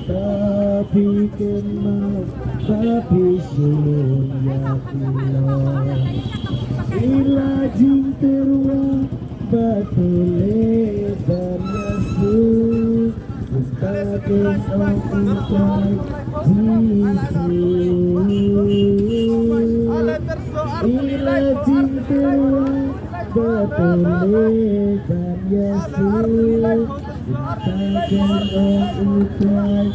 Tapi kenal, tapi sulung yakin ila jing teruang batule dan yasu ustadun okitai ila jing teruang batule dan yasu ustadun okitai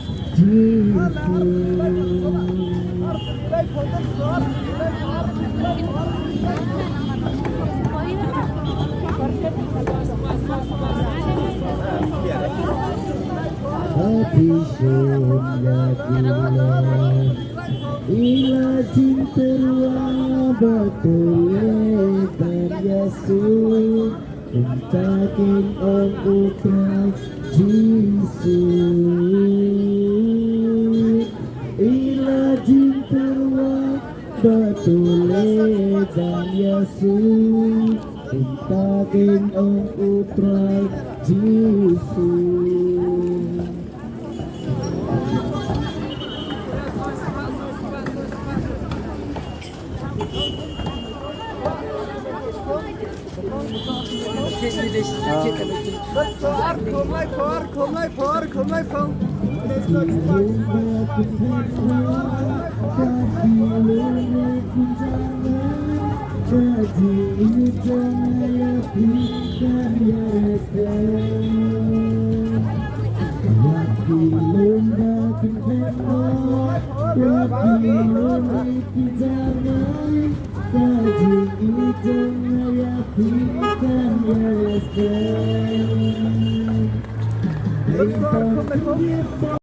hati sunya gila ila cinta batule dan yasu entakin om utrai jisu ila cinta batule dan yasu entakin om utrai jisu.